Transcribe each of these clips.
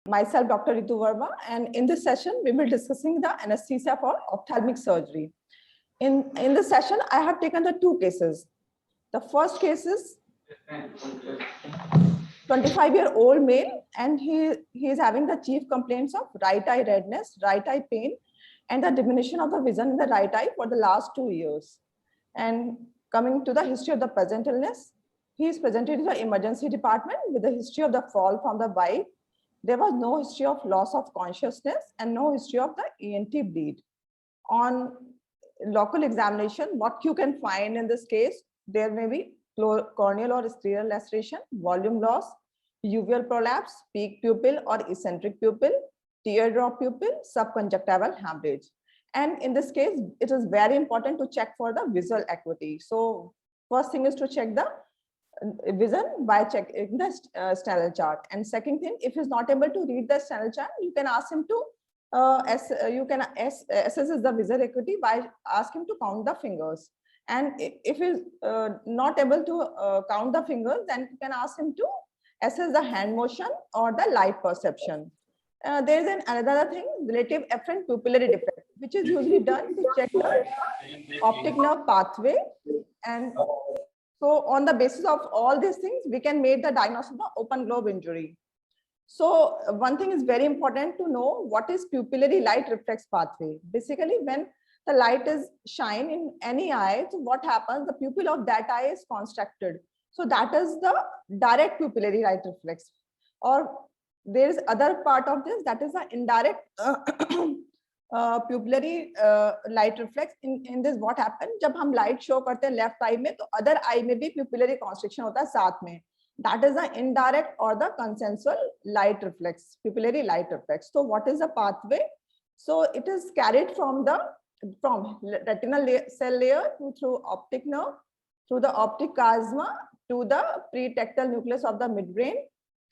Myself, Dr. Ritu Verma, and in this session, we will be discussing the anesthesia for ophthalmic surgery. In this session, I have taken the two cases. The first case is 25-year-old male, and he is having the chief complaints of right eye redness, right eye pain, and the diminution of the vision in the right eye for the last 2 years. And coming to the history of the present illness, he is presented to the emergency department with the history of the fall from the bike. There was no history of loss of consciousness and no history of the ENT bleed. On local examination, what you can find in this case, there may be corneal or scleral laceration, volume loss, uveal prolapse, peak pupil or eccentric pupil, teardrop pupil, subconjunctival hemorrhage. And in this case, it is very important to check for the visual acuity. So first thing is to check the vision by checking the Snellen chart. And second thing, if he's not able to read the Snellen chart, you can ask him to assess the visual acuity by ask him to count the fingers. And if he's not able to count the fingers, then you can ask him to assess the hand motion or the light perception. There is another thing, relative afferent pupillary defect, which is usually done to check the optic nerve pathway. And so on the basis of all these things, we can make the diagnosis of the open globe injury. So one thing is very important to know, what is pupillary light reflex pathway. Basically, when the light is shine in any eye, so what happens, the pupil of that eye is constricted. So that is the direct pupillary light reflex. Or there is other part of this, that is the indirect pupillary light reflex. In this what happen, जब हम light show करते हैं left eye में, तो other eye में भी pupillary constriction होता है साथ में. That is the indirect or the consensual light reflex, pupillary light reflex. So what is the pathway? So it is carried from retinal cell layer through optic nerve, through the optic chiasma to the pretectal nucleus of the midbrain.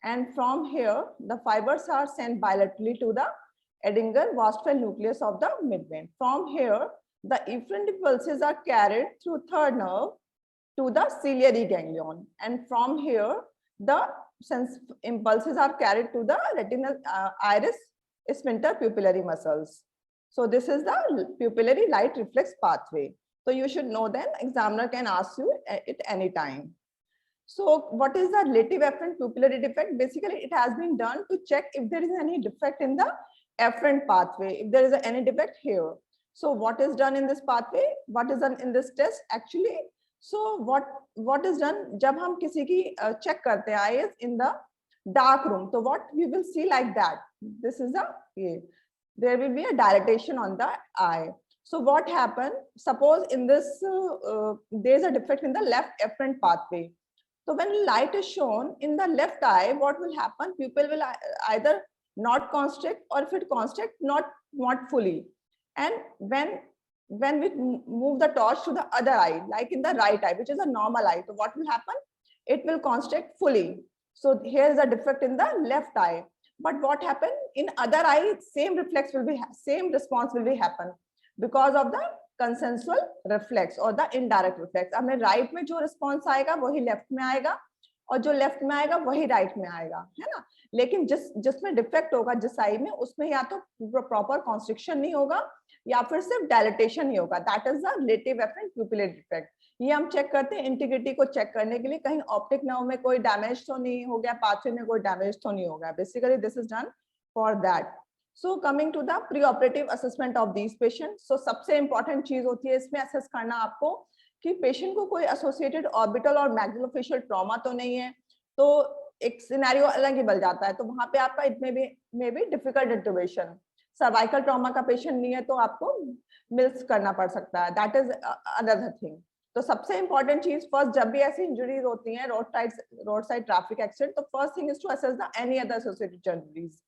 And from here, the fibers are sent bilaterally to the Edinger-Woestphal nucleus of the midbrain. From here, the efferent impulses are carried through third nerve to the ciliary ganglion. And from here, the impulses are carried to the retinal iris sphincter pupillary muscles. So this is the pupillary light reflex pathway. So you should know, then examiner can ask you at any time. So what is the relative afferent pupillary defect? Basically, it has been done to check if there is any defect in the afferent pathway, if there is any defect here. So what is done in this pathway? What is done in this test actually? So what is done, जब हम किसी की check करते हैं eyes in the dark room, so what we will see like that. This is there will be a dilatation on the eye. So what happened? Suppose in this there is a defect in the left afferent pathway. So when light is shown in the left eye, what will happen? Pupil will either not constrict, or if it constrict, not fully. And when we move the torch to the other eye, like in the right eye, which is a normal eye, so what will happen? It will constrict fully. So here is a defect in the left eye. But what happened in other eye? Same reflex will be, same response will be happen because of the consensual reflex or the indirect reflex. हमें right में जो response आएगा वही left में आएगा, और जो left में आएगा वही राइट में आएगा, है ना. लेकिन जिसमें डिफेक्ट होगा जिस आई में, उसमें या तो प्रॉपर कॉन्स्ट्रिक्शन नहीं होगा या फिर सिर्फ डायलेटेशन ही होगा. That is the relative afferent pupillary defect. ये हम चेक करते हैं इंटीग्रिटी को चेक करने के लिए, कहीं ऑप्टिक नर्व में कोई डैमेज तो नहीं हो गया, पाथवे में कोई डैमेज तो नहीं हो गया. Basically this is done for that. So coming to the preoperative assessment of these patient. So सबसे इंपॉर्टेंट चीज होती है इसमें असेस करना आपको कि पेशेंट को कोई एसोसिएटेड ऑर्बिटल और मैक्सिलोफेशियल ट्रॉमा तो नहीं है. तो एक सिनेरियो अलग ही बन जाता है, तो वहां पे आपका इट में भी डिफिकल्ट इंटुबेशन. सर्वाइकल ट्रॉमा का पेशेंट नहीं है तो आपको मिल्स करना पड़ सकता है. That is another thing. तो सबसे इंपॉर्टेंट चीज, फर्स्ट जब भी ऐसी इंजरीज होती हैं रोड साइड ट्रैफिक एक्सीडेंट, तो first thing is to assess the any other associated injuries.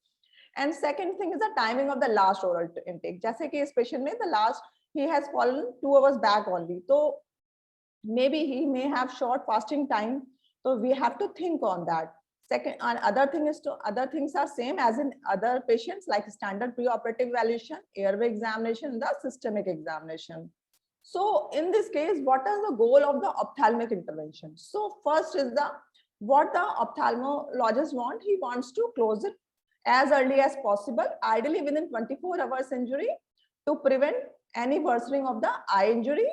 And second thing is the timing of the last oral intake. जैसे कि इस पेशेंट में the last he has fallen 2 hours back only, तो maybe he may have short fasting time, so we have to think on that. Second, and other things are same as in other patients, like standard preoperative evaluation, airway examination, the systemic examination. So in this case, what is the goal of the ophthalmic intervention? So first is what the ophthalmologist want. He wants to close it as early as possible, ideally within 24 hours injury, to prevent any worsening of the eye injury.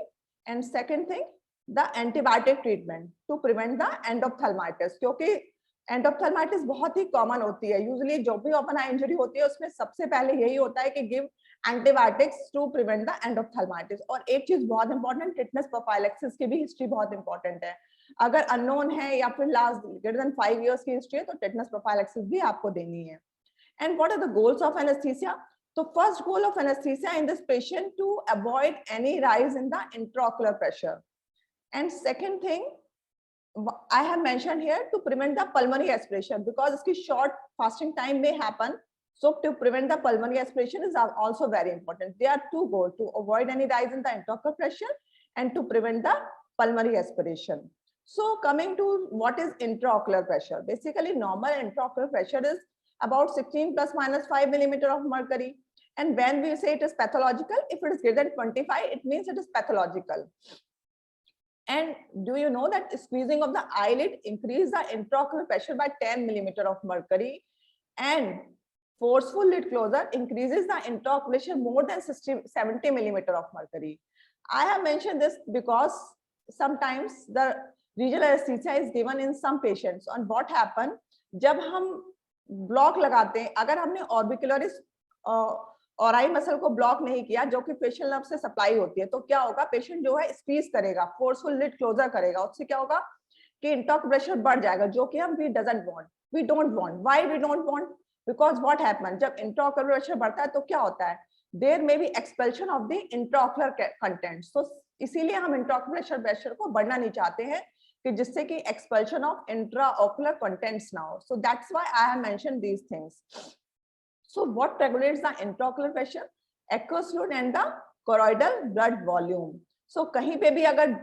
And second thing, the antibiotic treatment to prevent the endophthalmitis, क्योंकि एंडोप्थेल्माइटिस बहुत ही common होती है. Usually जो भी open आई injury होती है उसमें सबसे पहले यही होता है कि give antibiotics to prevent the endophthalmitis. और एक चीज बहुत इंपॉर्टेंट, टिटनेस प्रोफाइलैक्सिस की भी हिस्ट्री बहुत इंपॉर्टेंट है. अगर अननोन है या फिर लास्ट ग्रेटर देन 5 इयर्स की हिस्ट्री है तो टिटनेस प्रोफाइलैक्सिस भी आपको देनी है. And what are the goals of anaesthesia? तो first goal of anaesthesia in this patient to avoid any rise in the intraocular pressure. And second thing I have mentioned here, to prevent the pulmonary aspiration, because its short fasting time may happen. So to prevent the pulmonary aspiration is also very important. There are two goals: to avoid any rise in the intraocular pressure and to prevent the pulmonary aspiration. So coming to what is intraocular pressure, basically normal intraocular pressure is about 16 plus minus 5 millimeter of mercury. And when we say it is pathological, if it is greater than 25, it means it is pathological. And do you know that squeezing of the eyelid increase the intraocular pressure by 10 millimeter of mercury, and forceful lid closure increases the intraocular pressure more than 70 millimeter of mercury. I have mentioned this because sometimes the regional anesthesia is given in some patients. And what happen, जब हम block लगाते हैं, अगर हमने orbicularis और आई muscle को block नहीं किया जो कि फेशियल नर्व से सप्लाई होती है, तो क्या होगा, पेशेंट जो है स्क्वीज करेगा, फोर्सफुल लिड क्लोजर करेगा, उससे क्या होगा कि इंट्राओकुलर प्रेशर बढ़ जाएगा, जो कि हम we don't want. Why we don't want? Because what happen, जब इंट्राओकुलर प्रेशर बढ़ता है तो क्या होता है, there may be expulsion of the intraocular contents. तो इसीलिए हम इंट्राओकुलर प्रेशर को बढ़ना नहीं चाहते हैं कि जिससे कि एक्सपेल्शन ऑफ इंट्राओकुलर कंटेंट्स ना हो. So that's why I have mentioned these things. So what regulates the intraocular pressure? Aqueous fluid and the choroidal blood volume. So कहीं पे भी अगर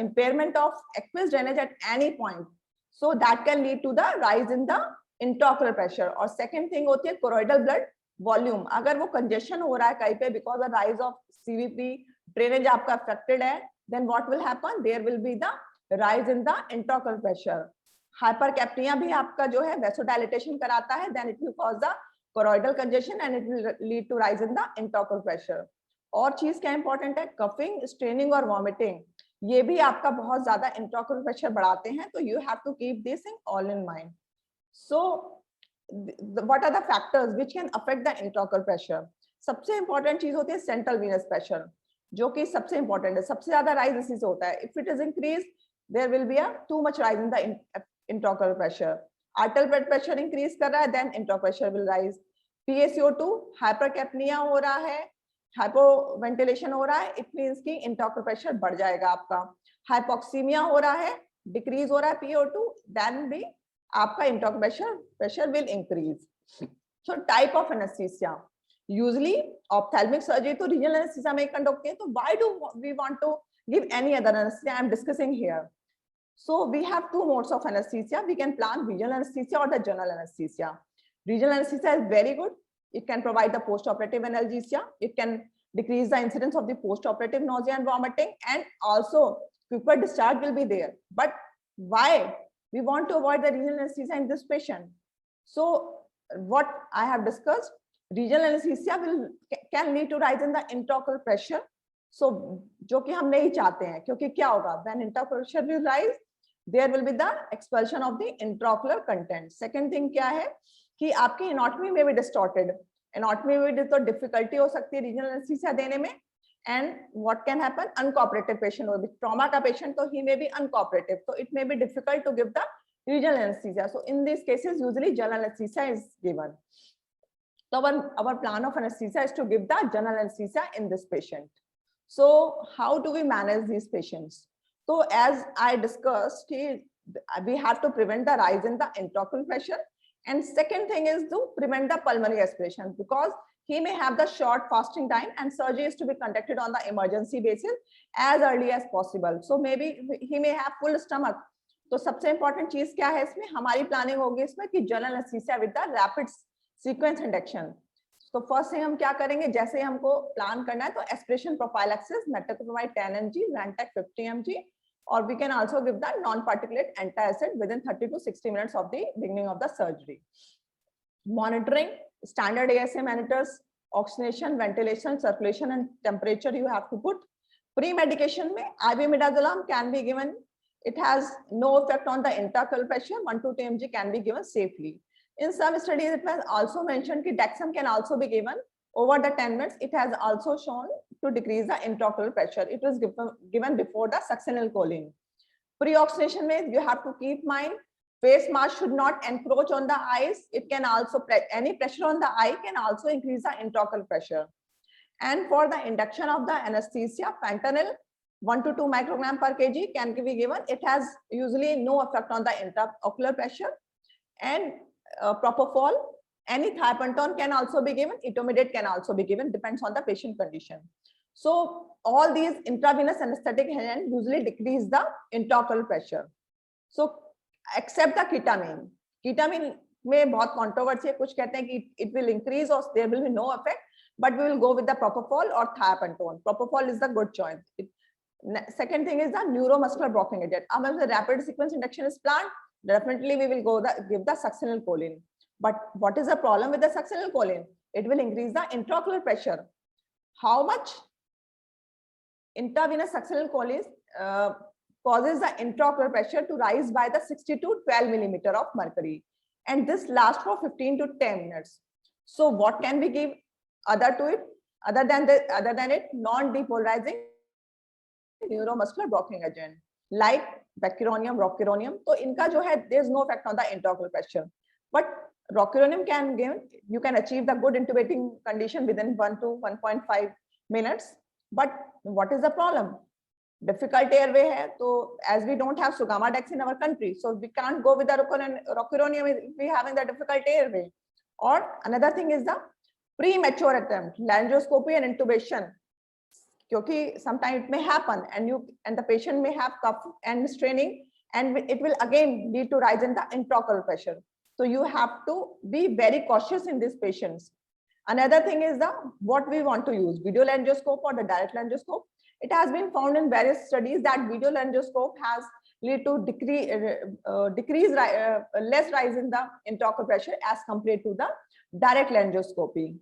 impairment of aqueous drainage at any point, so that can lead to the rise in the intraocular pressure. और second thing होती है choroidal blood volume. अगर वो congestion हो रहा है कहीं पे because of rise of CVP, drainage आपका affected है, then what will happen? There will be the rise in the intraocular pressure. Hypercapnia भी आपका जो है vasodilatation कराता है, then it will cause the choroidal congestion and it will lead to rise in the intraocular pressure. और चीज क्या important है, कफिंग, स्ट्रेनिंग और वॉमिटिंग, ये भी आपका बहुत ज्यादा इंट्राओकुलर प्रेशर बढ़ाते हैं. तो you have to keep this in all in mind. So what are the factors which can affect the intraocular pressure? सबसे इंपॉर्टेंट चीज होती है सेंट्रल वीनस प्रेशर, जो कि सबसे इंपॉर्टेंट है, सबसे ज्यादा राइज इसी से होता है. If it is increase, there will be a too much rise in the intraocular pressure. Arterial blood pressure increase कर रहा है, then intraocular pressure will rise. PaCO2, hypercapnia हो रहा है, हाइपोवेंटिलेशन हो रहा है, इट मींस कि इंट्राओकुलर प्रेशर बढ़ जाएगा आपका. हाइपोक्सीमिया हो रहा है, डिक्रीज हो रहा है PaO2, देन भी आपका intraocular pressure will increase. So type of anaesthesia, usually ophthalmic surgery तो रीजनल एनेस्थीसिया में कंडक्ट होती है. तो why do we want to give any other anaesthesia? I am discussing here. So we have two modes of anesthesia. We can plan regional anesthesia or the general anesthesia. Regional anesthesia is very good. It can provide the post-operative analgesia. It can decrease the incidence of the post-operative nausea and vomiting, and also quicker discharge will be there. But why we want to avoid the regional anesthesia in this patient? So what I have discussed, regional anesthesia can lead to rise in the intraocular pressure. So जो कि हम नहीं चाहते हैं, क्योंकि क्या होगा, when intraocular pressure will rise, there will be the expulsion of the intraocular content. Second thing क्या है कि आपकी एनाटॉमी में भी डिस्टॉर्टेड, एनाटॉमी में भी तो डिफिकल्टी हो सकती है रीजनल एनेस्थीसिया देने में. And what can happen, uncooperative patient हो, ट्रॉमा का पेशेंट तो ही मे बी अनकोऑपरेटिव, तो it may be difficult to give the regional anaesthesia. So in this cases usually general anaesthesia is given. So our plan of anesthesia is to give the general anesthesia in this patient. So how do we manage these patients? So as I discussed, we have to prevent the rise in the intraocular pressure. And second thing is to prevent the pulmonary aspiration, because he may have the short fasting time and surgery is to be conducted on the emergency basis as early as possible. So maybe he may have full stomach. तो सबसे important चीज क्या है इसमें, हमारी planning होगी इसमें कि general anaesthesia with the rapid sequence induction. तो फर्स्ट थिंग हम क्या करेंगे, जैसे हमको प्लान करना है तो aspiration prophylaxis, metoclopramide 10 mg, Zantac 50 mg, or we can also give the non-particulate antacid within 30 to 60 minutes of the beginning of the surgery. monitoring standard ASA monitors, oxygenation, ventilation, circulation, and temperature you have to put. Pre-medication में IV midazolam can be given. It has no effect on the intraocular pressure. 1 to 2 mg can be given safely. In some studies, it was also mentioned that dexam can also be given over the 10 minutes. It has also shown to decrease the intraocular pressure. It was given before the succinylcholine. Pre-oxidation means you have to keep mind face mask should not encroach on the eyes. It can also, any pressure on the eye can also increase the intraocular pressure. And for the induction of the anesthesia, fentanyl 1 to 2 microgram per kg can be given. It has usually no effect on the intraocular pressure. And propofol, any thiopentone can also be given. Etomidate can also be given, depends on the patient condition. So all these intravenous anesthetic agents usually decrease the intraocular pressure. So except the ketamine. Ketamine में बहुत controversy है, कुछ कहते हैं कि it will increase or there will be no effect, but we will go with the propofol or thiopentone. Propofol is the good choice. Second thing is the neuromuscular blocking agent. अब the rapid sequence induction is planned, definitely we will give the succinylcholine. But what is the problem with the succinylcholine? It will increase the intraocular pressure. How much? Intravenous succinylcholine causes the intraocular pressure to rise by the 60 to 12 millimeter of mercury, and this lasts for 15 to 10 minutes. So what can we give other than it? Non-depolarizing neuromuscular blocking agent like vecuronium, rocuronium. So इनका जो है, there is no effect on the intraocular pressure, but rocuronium can give, you can achieve the good intubating condition within 1 to 1.5 minutes. But what is the problem? Difficult airway hai, so as we don't have Sugamadex in our country, so we can't go with the rocuronium if we having the difficult airway. Or another thing is the premature attempt, laryngoscopy and intubation. Because sometimes it may happen and the patient may have cough and straining, and it will again lead to rise in the intraocular pressure. So you have to be very cautious in these patients. Another thing is what we want to use, video laryngoscope or the direct laryngoscope. It has been found in various studies that video laryngoscope has lead to less rise in the intraocular pressure as compared to the direct laryngoscopy.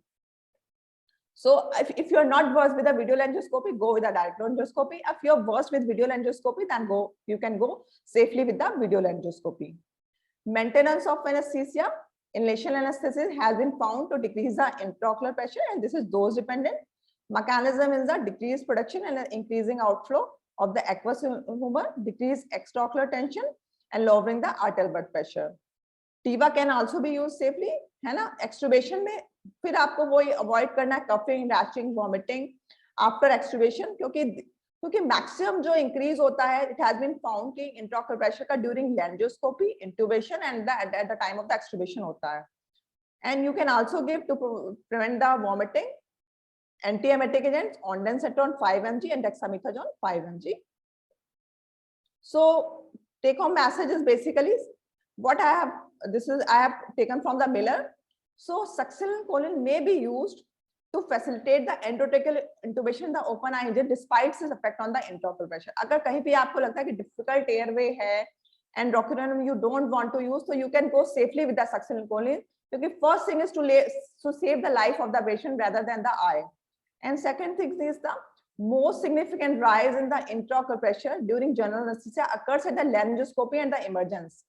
So if you're not versed with the video laryngoscopy, go with the direct laryngoscopy. If you're versed with video laryngoscopy, then you can go safely with the video laryngoscopy. Maintenance of anesthesia. Inhalation anesthesis has been found to decrease the intraocular pressure, and this is dose dependent. Mechanism is the decreased production and increasing outflow of the aqueous humor, decreased extraocular tension, and lowering the arterial blood pressure. Tiva can also be used safely, है ना? Extubation में फिर आपको वो avoid करना है coughing, rashing, vomiting after extubation, क्योंकि maximum जो increase होता है, it has been found कि intraocular pressure का during laryngoscopy, intubation and at the time of the extubation होता है. And you can also give to prevent the vomiting antiemetic agents, ondansetron 5 mg and dexamethasone 5 mg. So take home message is basically what I have taken from the Miller. So succinylcholine may be used to facilitate the endotracheal intubation in the open eye agent despite its effect on the intraocular pressure. अगर कहीं भी आपको लगता है कि difficult airway है and rocuronium you don't want to use, so you can go safely with the succinylcholine. Because first thing is to save the life of the patient rather than the eye. And second thing is the most significant rise in the intraocular pressure during general anesthesia occurs at the laryngoscopy and the emergence,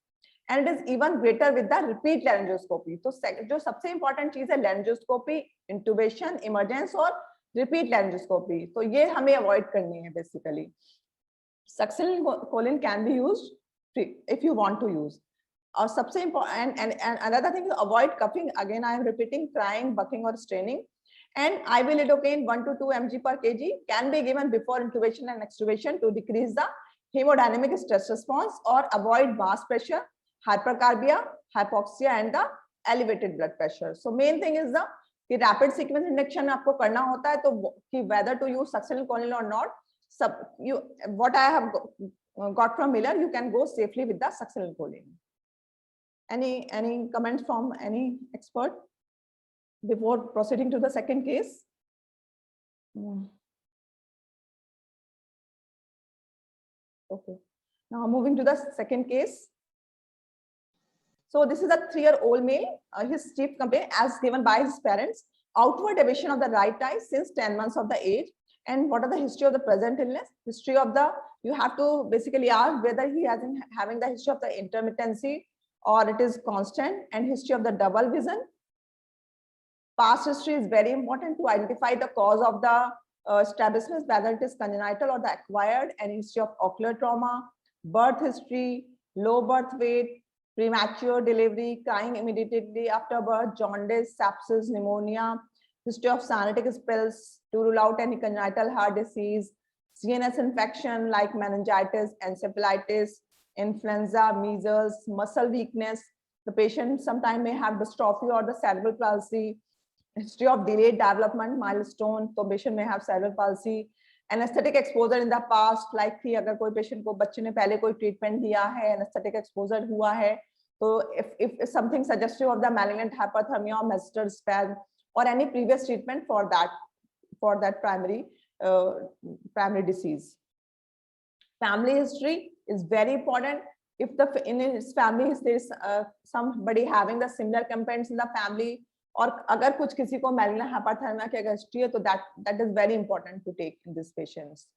and it is even greater with the repeat laryngoscopy. So जो सबसे important चीज है laryngoscopy, intubation, emergence और repeat laryngoscopy. So ये हमें avoid करनी है basically. Succinylcholine can be used if you want to use. और सबसे important and another thing is avoid coughing. Again, I am repeating, crying, bucking or straining. And IV lidocaine 1 to 2 mg per kg can be given before intubation and extubation to decrease the hemodynamic stress response or avoid mass pressure, hypercarbia, hypoxia and the elevated blood pressure. So main thing is the rapid sequence induction आपको करना होता है, तो कि whether to use succinylcholine or not, what I have got from Miller, you can go safely with the succinylcholine. Any comments from any expert before proceeding to the second case? Okay, now moving to the second case. So this is a 3-year-old male. His chief complaint, as given by his parents, outward evasion of the right eye since 10 months of the age. And what are the history of the present illness? History of the, you have to basically ask whether he has having the history of the intermittency or it is constant, and history of the double vision. Past history is very important to identify the cause of the strabismus, whether it is congenital or the acquired, and history of ocular trauma, birth history, low birth weight, premature delivery, crying immediately after birth, jaundice, sepsis, pneumonia, history of cyanotic spells to rule out any congenital heart disease, CNS infection like meningitis, encephalitis, influenza, measles, muscle weakness. The patient sometimes may have dystrophy or the cerebral palsy, history of delayed development milestone, तो patient may have cerebral palsy, anesthetic exposure in the past, like कि अगर कोई patient को बच्चे ने पहले कोई treatment दिया है, anesthetic exposure हुआ है, तो if something suggestive of the malignant hyperthermia or Metzger spasm or any previous treatment for that primary disease. Family history is very important. If in his family there is somebody having the similar complaints in the family, और अगर कुछ किसी को malignant hyperthermia की अगर history है तो that is very important to take in these patients.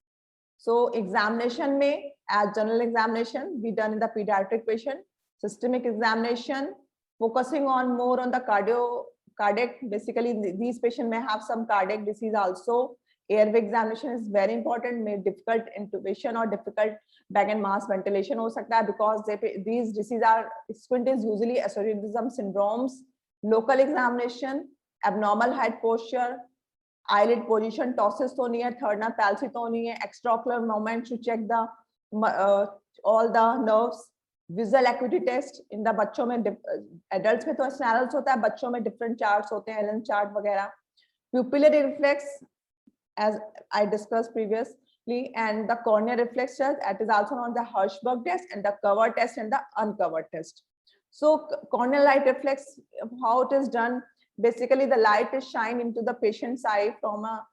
So examination में, as general examination be done in the pediatric patient, systemic examination focusing on more on the cardiac, basically these patients may have some cardiac disease also. Airway examination is very important, may difficult intubation or difficult bag and mask ventilation हो सकता है, because these diseases are, squint is usually associated with some syndromes. Local examination, abnormal head posture, eyelid position, ptosis तो नहीं है, third nerve palsy तो नहीं है, extraocular movement to check the all the nerves, visual acuity test in the बच्चों में, adults में तो snarls होता है, बच्चों में different charts होते हैं, Allen chart वगैरह, pupillary reflex as I discussed previously, and the corneal reflex test, that is also known the Hirschberg test, and the cover test and the uncovered test. So corneal light reflex, how it is done, basically the light is shined into the patient's eye from a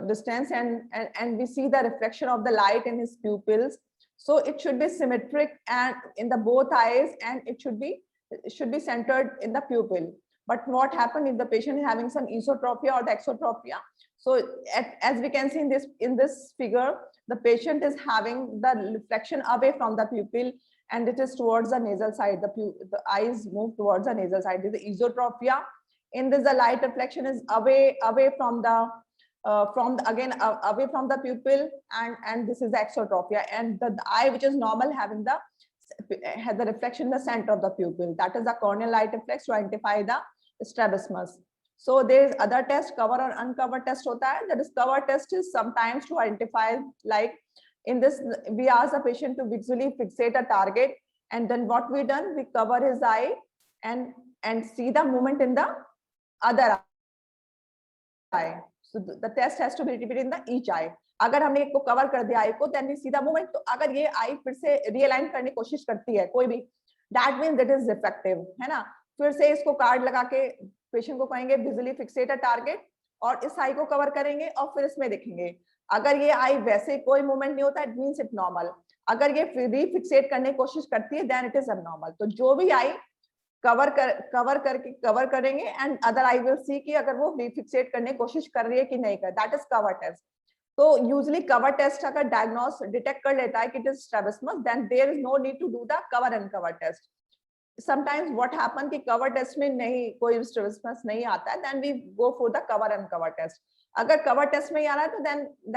distance, and we see the reflection of the light in his pupils. So it should be symmetric and in the both eyes, and it should be centered in the pupil. But what happens if the patient is having some esotropia or the exotropia? So as we can see in this figure, the patient is having the reflection away from the pupil, and it is towards the nasal side. The eyes move towards the nasal side. This is esotropia. In this, the light reflection is away from the away from the pupil, and this is the exotropia. And the eye which is normal having has the reflection in the center of the pupil. That is the corneal light reflex to identify the strabismus. So there is other test, cover or uncover test hota hai. That is, cover test is sometimes to identify, like in this, we ask the patient to visually fixate a target, and then what we done, we cover his eye and see the movement in the other eye. So the test has to be repeated in the each eye. अगर हमने एक को cover कर दिया आई को, then we see the movement. तो अगर ये आई फिर से realign करने की कोशिश करती है कोई भी, that means that is effective, है ना. फिर से इसको कार्ड लगा के पेशेंट को कहेंगे विजुअली फिक्सेट अ टारगेट, और इस आई को कवर करेंगे और फिर इसमें देखेंगे. अगर ये आई वैसे कोई मूवमेंट नहीं होता, इट मींस इट नॉर्मल. अगर ये रीफिक्सेट करने की कोशिश करती है, देन इट इज अबनॉर्मल. तो जो भी आई कवर करेंगे, and other I will see कि अगर वो रीफिक्सेट करने की कोशिश कर रही है कि नहीं कर. That is cover test. तो यूजुअली कवर टेस्ट अगर डायग्नोस डिटेक्ट कर लेता है कि it is strabismus, then there is no need to do the cover and cover test. Sometimes what happen कि cover test में नहीं कोई strabismus नहीं आता है, then we go for the cover and cover test. अगर cover test में ही आ रहा है तो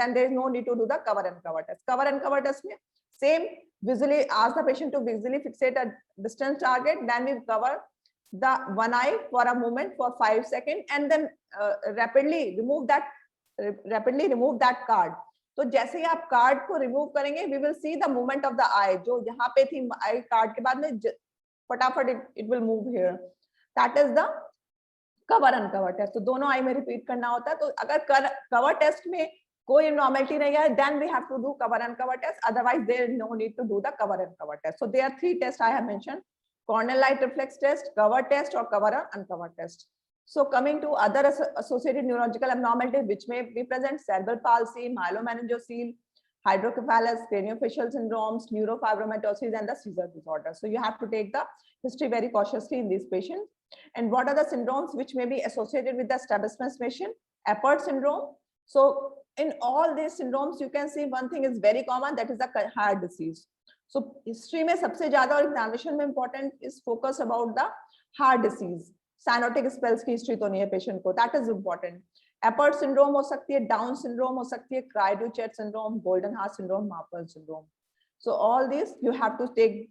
then there is no need to do the cover and cover test. Cover and cover test में same, visually ask the patient to visually fixate a distance target, then we cover the one eye for a moment for 5 seconds, and then rapidly remove that card. तो जैसे ही आप card को remove करेंगे, we will see the movement of the eye. जो यहाँ पे थी I card के बाद में फटाफट it will move here. That is the cover and cover test. तो दोनों आई में रिपीट करना होता है. तो अगर कवर टेस्ट में कोई नॉर्मलिटी नहीं है, then we have to do cover and cover test. Otherwise there is no need to do the cover and cover test. So there are 3 tests I have mentioned: corneal light reflex test, cover test, or cover and uncover test. So coming to other associated neurological abnormalities which may be present: cerebral palsy, myelomeningocele, hydrocephalus, craniofacial syndromes, neurofibromatosis, and the seizure disorder. So you have to take the history very cautiously in these patients. And what are the syndromes which may be associated with the strabismus patient? Apert syndrome. So in all these syndromes, you can see one thing is very common, that is the heart disease. So history में सबसे ज़्यादा और examination में important is focus about the heart disease. Cyanotic spells की history तो नहीं है patient को, that is important. Apert syndrome हो सकती है, Down syndrome हो सकती है, Cry-du-Chat syndrome, Golden Heart syndrome, Marfan syndrome. So all these you have to take,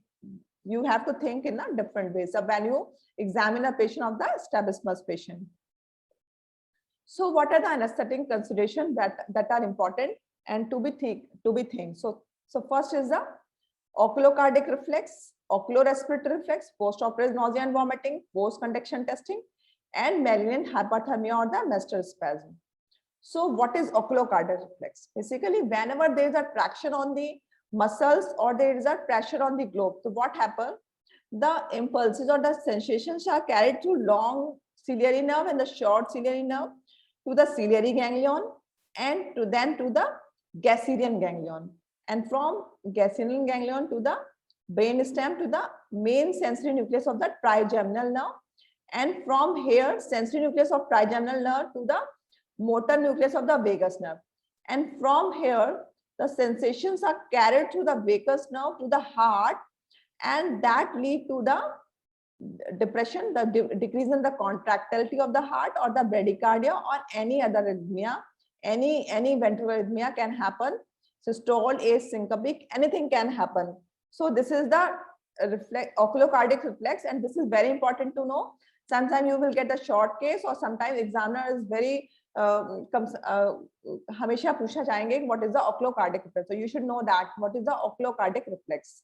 you have to think in a different way. So when you examine a patient of the strabismus patient. So what are the anesthetic considerations that are important and to be think? So first is the oculocardiac reflex, oculorespiratory reflex, post-operative nausea and vomiting, post-conduction testing, and malignant hyperthermia or the Mester spasm. So what is oculocardiac reflex? Basically, whenever there is a traction on the muscles or there is a pressure on the globe, so what happens? The impulses or the sensations are carried through long ciliary nerve and the short ciliary nerve to the ciliary ganglion and to the Gasserian ganglion, and from Gasserian ganglion to the brain stem to the main sensory nucleus of the trigeminal nerve, and from here sensory nucleus of trigeminal nerve to the motor nucleus of the vagus nerve, and from here the sensations are carried through the vagus nerve to the heart, and that lead to the depression, the decrease in the contractility of the heart or the bradycardia or any other arrhythmia, any ventricular arrhythmia can happen, systole, asyncopic, anything can happen. So this is the oculocardiac reflex, and this is very important to know. Sometimes you will get a short case, or sometimes examiner is very हमेशा पूछा जाएंगे what is the oculocardiac reflex. So you should know that what is the oculocardiac reflex.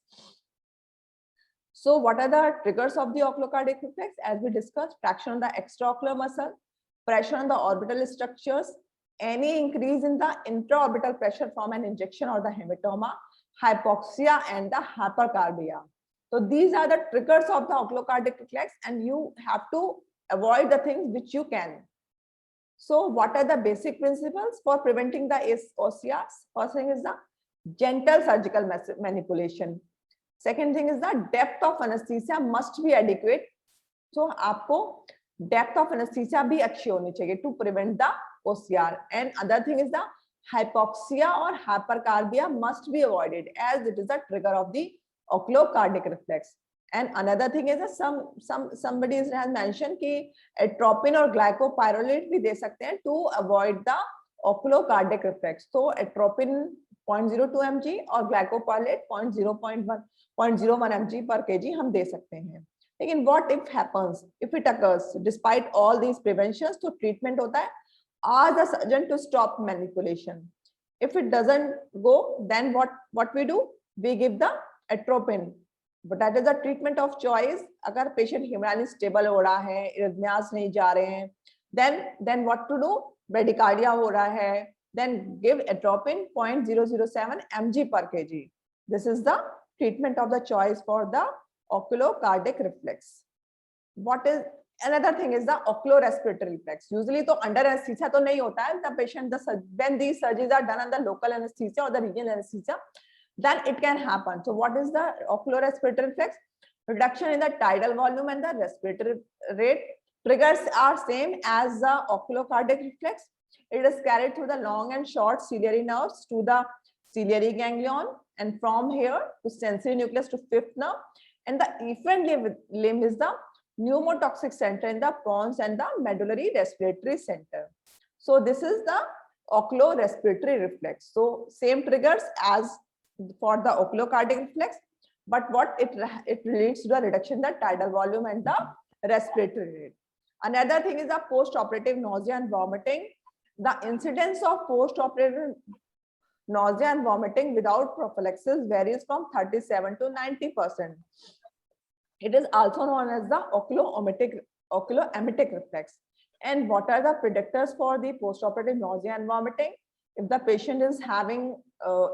So what are the triggers of the oculocardiac reflex? As we discussed, traction on the extraocular muscle, pressure on the orbital structures, any increase in the intraorbital pressure from an injection or the hematoma, hypoxia, and the hypercarbia. So these are the triggers of the oculocardiac reflex, and you have to avoid the things which you can. So what are the basic principles for preventing the OCRs? First thing is the gentle surgical manipulation. Second thing is the depth of anesthesia must be adequate. So आपको depth of anesthesia भी अच्छी होनी चाहिए to prevent the OCR. And other thing is the hypoxia or hypercarbia must be avoided, as it is a trigger of the oculocardiac reflex. And another thing is that somebody has mentioned कि atropine or glycopyrrolate भी दे सकते हैं to avoid the oculocardiac reflex. So atropine 0.02 mg और glycopyrrolate 0.01 mg per kg हम दे सकते हैं. लेकिन what if happens, if it occurs, despite all these preventions, तो treatment होता है, ask the surgeon to stop manipulation. If it doesn't go, then what we do? We give the atropine. But that is a treatment of choice. अगर patient hemodynamic stable हो रहा है, arrhythmias नहीं जा रहे हैं, then what to do? Bradycardia हो रहा है, then give atropine 0.007 mg per kg. This is the treatment of the choice for the oculocardiac reflex. What is another thing is the oculorespiratory reflex. Usually तो under anesthesia तो नहीं होता है. The patient, when these surgeries are done under local anesthesia or the regional anesthesia, then it can happen. So what is the oculorespiratory reflex? Reduction in the tidal volume and the respiratory rate. Triggers are same as the oculocardiac reflex. It is carried through the long and short ciliary nerves to the ciliary ganglion, and from here to sensory nucleus to fifth nerve. And the efferent limb is the pneumotoxic center in the pons and the medullary respiratory center. So this is the oculorespiratory reflex. So same triggers as for the oculocardiac reflex, but what it leads to the reduction in the tidal volume and the respiratory rate. Another thing is the post-operative nausea and vomiting. The incidence of post-operative nausea and vomiting without prophylaxis varies from 37 to 90%. It is also known as the oculoemetic reflex. And what are the predictors for the post-operative nausea and vomiting? If the patient is having,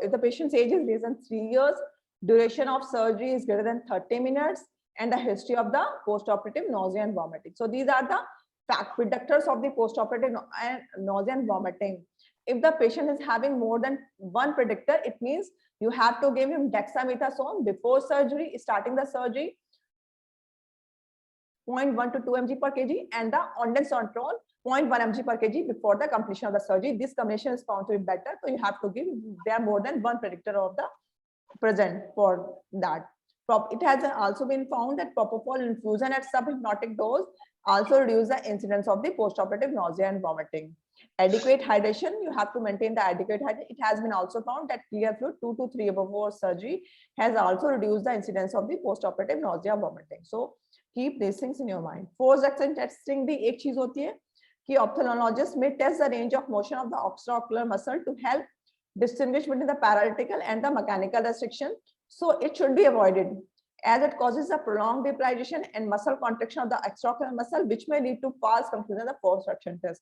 if the patient's age is less than 3 years, duration of surgery is greater than 30 minutes, and the history of the post-operative nausea and vomiting. So these are the fact predictors of the post-operative nausea and vomiting. if the patient is having more than one predictor, it means you have to give him dexamethasone before surgery, starting the surgery, 0.1 to 2 mg per kg, and the ondansetron 0.1 mg per kg before the completion of the surgery. This combination is found to be better, so you have to give, there are more than one predictor of the present for that. It has also been found that propofol infusion at subhypnotic dose also reduce the incidence of the postoperative nausea and vomiting. Adequate hydration, you have to maintain the adequate hydration. It has been also found that clear fluid 2 to 3 before surgery has also reduced the incidence of the postoperative nausea, vomiting. So keep these things in your mind. Force accent testing भी एक चीज होती है कि ophthalmologist may test the range of motion of the extraocular muscle to help distinguish between the paralytical and the mechanical restriction. So it should be avoided as it causes a prolonged deprivation and muscle contraction of the extraocular muscle, which may lead to false conclusion of the force action test.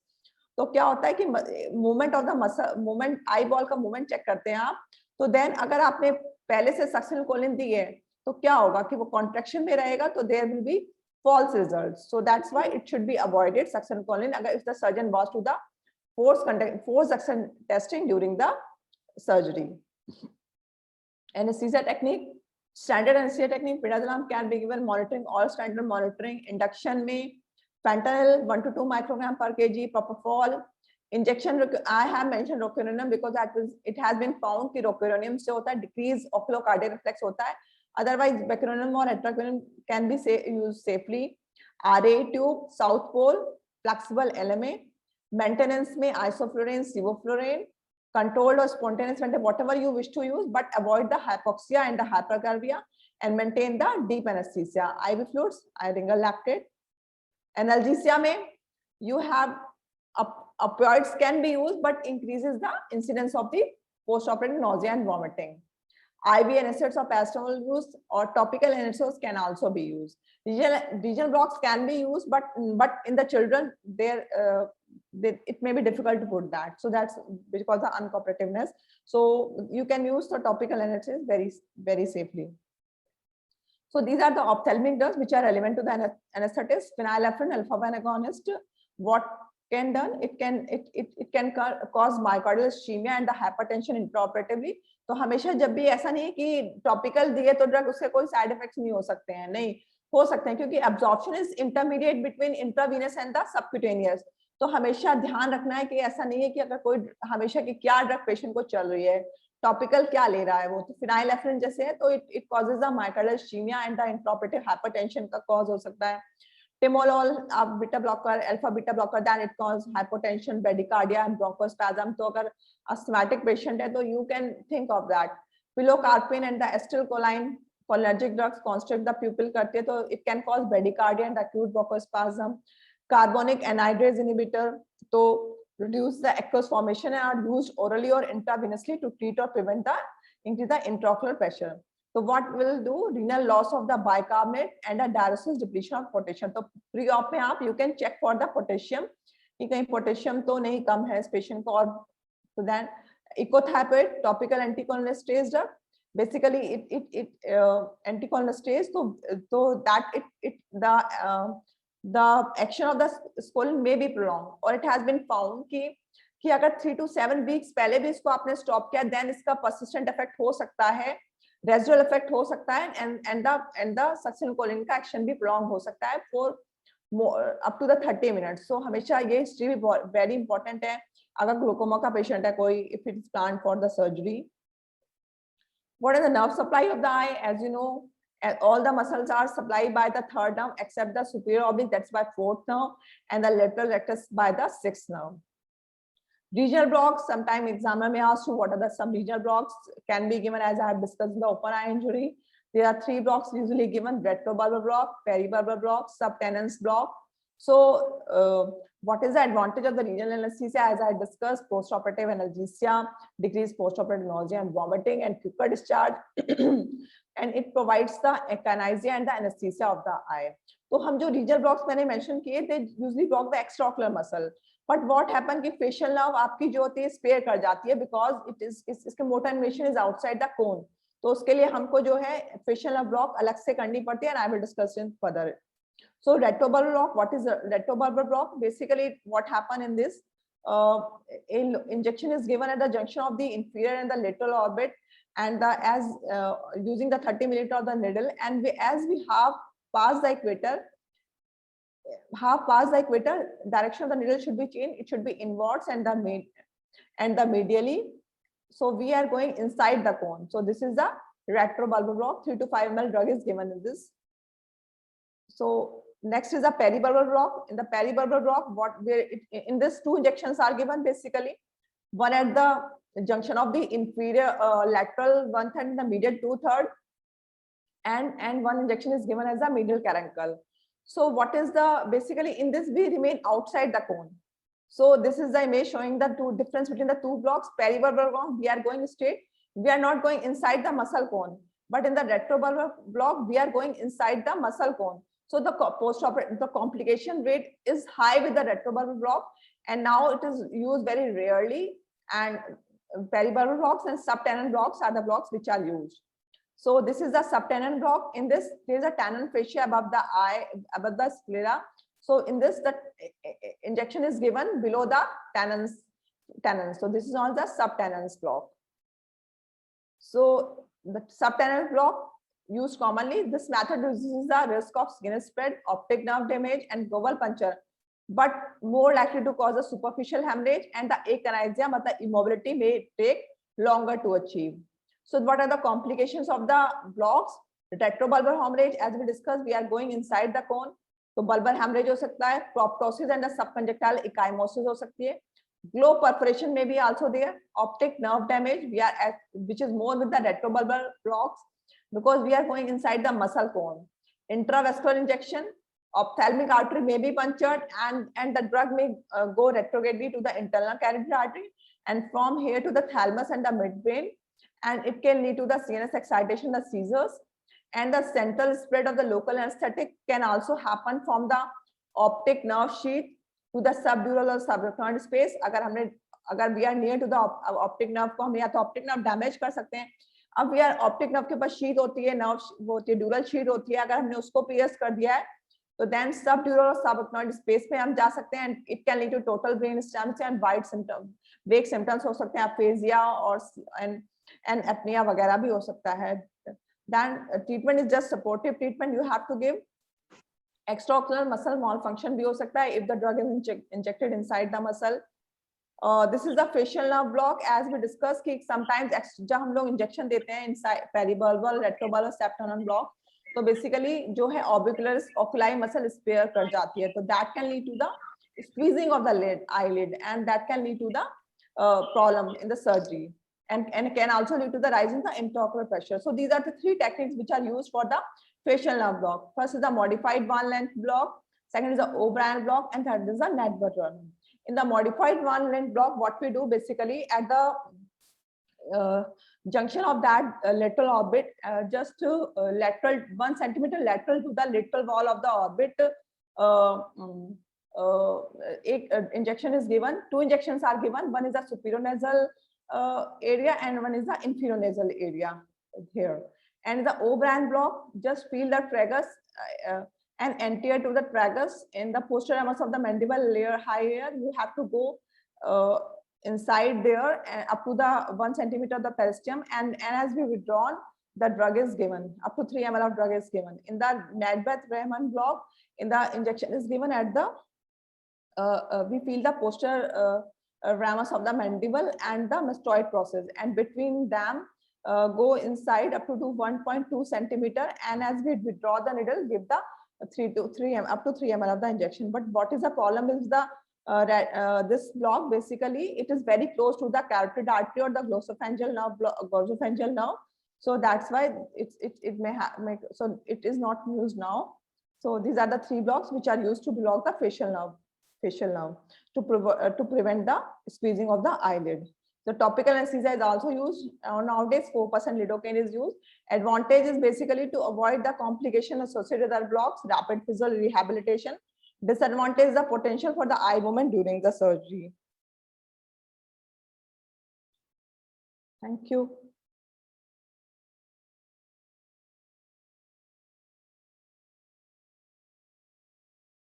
तो क्या होता है कि movement of the muscle, movement eye ball का movement check करते हैं आप, तो देन अगर आपने पहले से सक्सेनल कोलिन दी है तो क्या होगा कि वो कॉन्ट्रैक्शन में रहेगा, तो there will be false results. So that's why it should be avoided succinylcholine if the surgeon was to the force suction testing during the surgery. Anesthesia technique, standard anesthesia technique, midazolam can be given monitoring, all standard monitoring. Induction में fentanyl 1 to 2 microgram per kg, propofol. Injection, I have mentioned rocuronium because it has been found कि rocuronium से होता है decrease oculocardiac reflex होता है. Otherwise, becuronium or atraconium can be used safely. RA tube, South Pole, flexible LMA. Maintenance में isoflurane, sevoflurane. Controlled or spontaneous ventilation, whatever you wish to use, but avoid the hypoxia and the hypercarbia, and maintain the deep anesthesia. IV fluids, iringal lactate. Analgesia में you have opioids can be used, but increases the incidence of the postoperative nausea and vomiting. IV anesthetics or paracetamol use or topical anesthetics can also be used. Regional blocks can be used, but in the children, it may be difficult to put that. So that's because of uncooperativeness. So you can use the topical anesthetics very safely. So these are the ophthalmic drugs which are relevant to the anesthetics. Phenylephrine alpha-1 agonist. What can done? It can cause myocardial ischemia and the hypertension intraoperatively. तो हमेशा जब भी ऐसा नहीं है कि topical दिए तो ड्रग उसके कोई साइड इफेक्ट्स नहीं हो सकते हैं, नहीं हो सकते हैं, क्योंकि absorption is intermediate between intravenous and the subcutaneous. तो हमेशा ध्यान रखना है कि ऐसा नहीं है कि अगर कोई हमेशा कि क्या ड्रग पेशेंट को चल रही है, टॉपिकल क्या ले रहा है वो. तो फिनाइलेफ्रिन जैसे है तो it causes the myocardial ischaemia and the intraoperative hypertension का कॉज हो सकता है. टिमोलॉल, आप beta blocker, alpha beta blocker, then it cause hypotension, bradycardia and bronchospasm. तो अगर अस्थमैटिक पेशेंट है तो you can think of that. Pilocarpine and the acetylcholine cholinergic drugs constrict the pupil करते हैं, तो it can cause bradycardia and acute bronchospasm. Carbonic anhydrase inhibitor तो reduce the aqueous formation and are used orally or intravenously to treat or prevent the increase the intraocular pressure. So what will do? Renal loss of the bicarbonate and a diuresis depletion of potassium. तो pre-op में आप you can check for the potassium कि कहीं potassium तो नहीं कम है इस patient को. और so then ecothyroid topical anticholinesterase drug, basically it anticholinesterase so that the action of the scoline may be prolonged, or it has been found कि अगर 3 to 7 weeks पहले भी इसको आपने stop किया, then इसका persistent effect हो सकता है, residual effect हो सकता है, and the succinylcholine का action भी prolong हो सकता है for more up to the 30 minutes. So हमेशा ये history भी very important है अगर ग्लूकोमा का patient है कोई, if it is planned for the surgery. What is the nerve supply of the eye? As you know, all the muscles are supplied by the third nerve except the superior oblique, that's by fourth nerve, and the lateral rectus by the sixth nerve. Regional blocks, sometime examiner may ask you what are some regional blocks can be given, as I have discussed in the open eye injury. There are 3 blocks usually given: retrobulbar block, peribulbar block, subtenon's block. So what is the advantage of the regional anesthesia? As I discussed, postoperative analgesia, decreased postoperative nausea and vomiting, and quicker discharge. And it provides the echinacea and the anesthesia of the eye. तो हम जो regional blocks मैंने mention किए, they usually block the extraocular muscle. But what happen कि facial nerve आपकी जो होती है spare कर जाती है, because इसके motor innervation is outside the cone. तो उसके लिए हमको जो है facial nerve block अलग से करनी पड़ती है, and I will discuss it further. So retrobulbar block, what is a retrobulbar block? Basically, what happen in this? injection is given at the junction of the inferior and the lateral orbit, and using the 30 millimeter of the needle, and as we have passed the equator, direction of the needle should be changed. It should be inwards and the medially. So we are going inside the cone. So this is the retrobulbar block. 3 to 5 ml drug is given in this. So next is the peribulbar block. In the peribulbar block, in this 2 injections are given basically. One at the junction of the inferior lateral 1/3 and the medial 2/3, and one injection is given as the medial caruncle. So what is the basically in this we remain outside the cone. So this is the image showing the difference between the 2 blocks. Peribulbar block, we are going straight. We are not going inside the muscle cone. But in the retrobulbar block, we are going inside the muscle cone. So the the complication rate is high with the retrobulbar block, and now it is used very rarely. And peribulbar blocks and subtenon blocks are the blocks which are used. So this is the subtenon block. In this, there is a tenon fascia above the eye, above the sclera. So in this, the injection is given below the tenons. So this is on the subtenons block. So the subtenon block used commonly. This method reduces the risk of skin spread, optic nerve damage, and global puncture, but more likely to cause a superficial hemorrhage, and the akinesia, but the immobility may take longer to achieve. So what are the complications of the blocks? Retrobulbar hemorrhage, as we discussed, we are going inside the cone. तो bulbar haemorrhage हो सकता है, proptosis and the subconjunctival ecchymosis हो सकती है, globe perforation may be also there, optic nerve damage, which is more with the retrobulbar blocks because we are going inside the muscle cone. Intravascular injection, ophthalmic artery may be punctured, and the drug may go retrogradely to the internal carotid artery, and from here to the thalamus and the midbrain, and it can lead to the CNS excitation, the seizures. And the central spread of the local anesthetic can also happen from the optic nerve sheath to the subdural or subarachnoid space. अगर we are near to the optic nerve को हम या तो optic nerve damage कर सकते हैं. अब we are optic nerve के पास sheath होती है, nerve वो होती है, dural sheath होती है. अगर हमने उसको pierce कर दिया है, तो then subdural or subarachnoid space पे हम जा सकते हैं, and it can lead to total brain stem and wide symptoms, vague symptoms हो सकते हैं, aphasia और and apnea वगैरह भी हो सकता है. Then treatment is just supportive treatment. You have to give extraocular muscle malfunction भी हो सकता है if the drug is injected inside the muscle. This is the facial nerve block, as we discussed कि sometimes जब हम लोग injection देते हैं inside peribulbar, retrobulbar, subtenon block, तो basically जो है oculi muscle spare कर जाती है, तो that can lead to the squeezing of the eyelid, and that can lead to the problem in the surgery. And can also lead to the rise in the intraocular pressure. So these are the 3 techniques which are used for the facial nerve block. First is the modified one length block, second is the O'Brien block, and third is the Nedberg-Rohrmann. In the modified one length block, what we do basically at the junction of that lateral orbit, just to lateral 1 centimeter lateral to the lateral wall of the orbit, injection is given. 2 injections are given. One is the superior nasal area and one is the inferior nasal area here. And the O'Brien block, just feel the tragus and anterior to the tragus in the posterior ramus of the mandible layer higher. You have to go inside there and up to the 1 centimeter of the peristeum, and as we withdrawn, the drug is given. Up to 3 ml of drug is given. In the Nedberg-Rohrmann block, in the injection is given at the we feel the posterior ramus of the mandible and the mastoid process, and between them go inside up to 1.2 centimeter, and as we withdraw the needle, give the up to 3 ml of the injection. But what is the problem is the this block basically it is very close to the carotid artery or the glossopharyngeal nerve, so that's why it may make, so it is not used now. So these are the 3 blocks which are used to block the facial nerve to prevent the squeezing of the eyelid. The topical anesthesia is also used. Nowadays 4% lidocaine is used. Advantage is basically to avoid the complication associated with the blocks, rapid physical rehabilitation. Disadvantage is the potential for the eye movement during the surgery. Thank you.